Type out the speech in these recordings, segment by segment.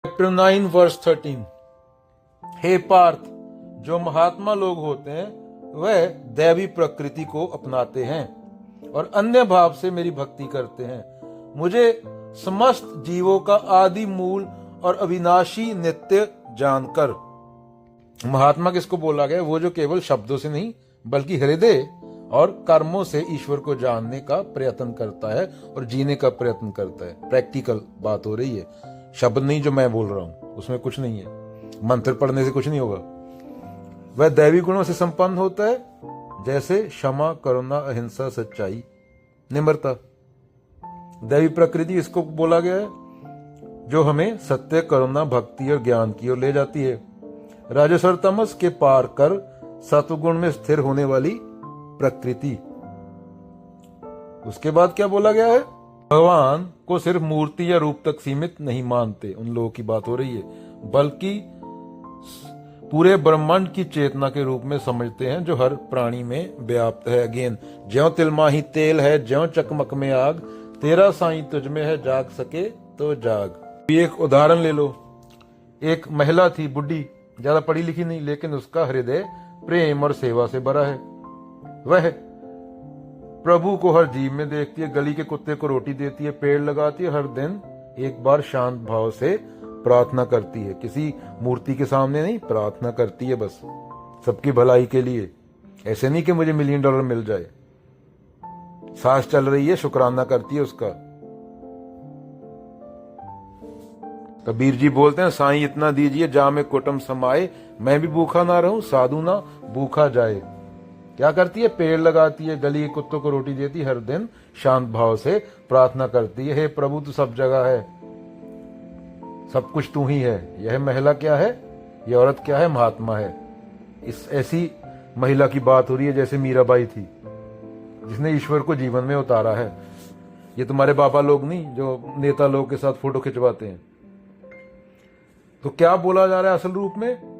Chapter 9 verse 13। हे पार्थ, जो महात्मा लोग होते हैं वह दैवी प्रकृति को अपनाते हैं और अन्य भाव से मेरी भक्ति करते हैं। मुझे समस्त जीवों का आदि मूल और अविनाशी नित्य जानकर। महात्मा किसको बोला गया? वो जो केवल शब्दों से नहीं बल्कि हृदय और कर्मों से ईश्वर को जानने का प्रयत्न करता है और जीने का प्रयत्न करता है। प्रैक्टिकल बात हो रही है, शब्द नहीं जो मैं बोल रहा हूं, उसमें कुछ नहीं है, मंत्र पढ़ने से कुछ नहीं होगा। वह दैवी गुणों से संपन्न होता है, जैसे क्षमा, करुणा, अहिंसा, सच्चाई, निम्रता। दैवी प्रकृति इसको बोला गया है जो हमें सत्य, करुणा, भक्ति और ज्ञान की ओर ले जाती है। राजस और तमस के पार कर सत्वगुण में स्थिर होने वाली प्रकृति। उसके बाद क्या बोला गया है? भगवान को सिर्फ मूर्ति या रूप तक सीमित नहीं मानते, उन लोगों की बात हो रही है, बल्कि पूरे ब्रह्मांड की चेतना के रूप में समझते हैं जो हर प्राणी में व्याप्त है। अगेन, ज्यों तिलमाही तेल है, ज्यों चकमक में आग, तेरा साईं तुझ में है, जाग सके तो जाग। एक उदाहरण ले लो। एक महिला थी, बुढ़ी, ज्यादा पढ़ी लिखी नहीं, लेकिन उसका हृदय प्रेम और सेवा से भरा है। वह प्रभु को हर जीव में देखती है, गली के कुत्ते को रोटी देती है, पेड़ लगाती है, हर दिन एक बार शांत भाव से प्रार्थना करती है। किसी मूर्ति के सामने नहीं, प्रार्थना करती है बस, सबकी भलाई के लिए। ऐसे नहीं कि मुझे $1 मिलियन मिल जाए। सांस चल रही है, शुक्राना करती है उसका। कबीर जी बोलते हैं, साईं इतना दीजिए जा में कुटुंब समाए, मैं भी भूखा ना रहूं, साधु ना भूखा जाए। क्या करती है? पेड़ लगाती है, गली के कुत्तों को रोटी देती है, हर दिन शांत भाव से प्रार्थना करती है, हे प्रभु तू सब जगह है, सब कुछ तू ही है। यह महिला क्या है? यह औरत क्या है? महात्मा है। इस ऐसी महिला की बात हो रही है जैसे मीराबाई थी, जिसने ईश्वर को जीवन में उतारा है। ये तुम्हारे बाबा लोग नहीं जो नेता लोग के साथ फोटो खिंचवाते हैं। तो क्या बोला जा रहा है असल रूप में?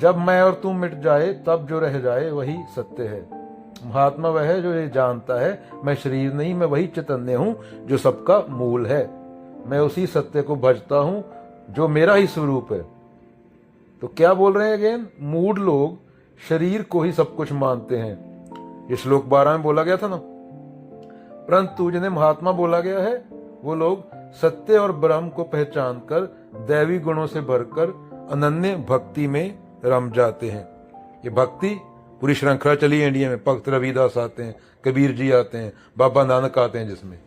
जब मैं और तू मिट जाए तब जो रह जाए वही सत्य है। महात्मा वह है जो ये जानता है मैं शरीर नहीं, मैं वही चैतन्य हूं जो सबका मूल है। मैं उसी सत्य को भजता हूं जो मेरा ही स्वरूप है। तो क्या बोल रहे हैं अगेन? मूढ़ लोग शरीर को ही सब कुछ मानते हैं। ये श्लोक 12 में बोला गया था ना। परंतु जिन्हें महात्मा बोला गया है वो लोग सत्य और ब्रह्म को पहचान कर दैवी गुणों से भरकर अनन्य भक्ति में रम जाते हैं। ये भक्ति पूरी श्रृंखला चली है इंडिया में। भक्त रविदास आते हैं, कबीर जी आते हैं, बाबा नानक आते हैं, जिसमें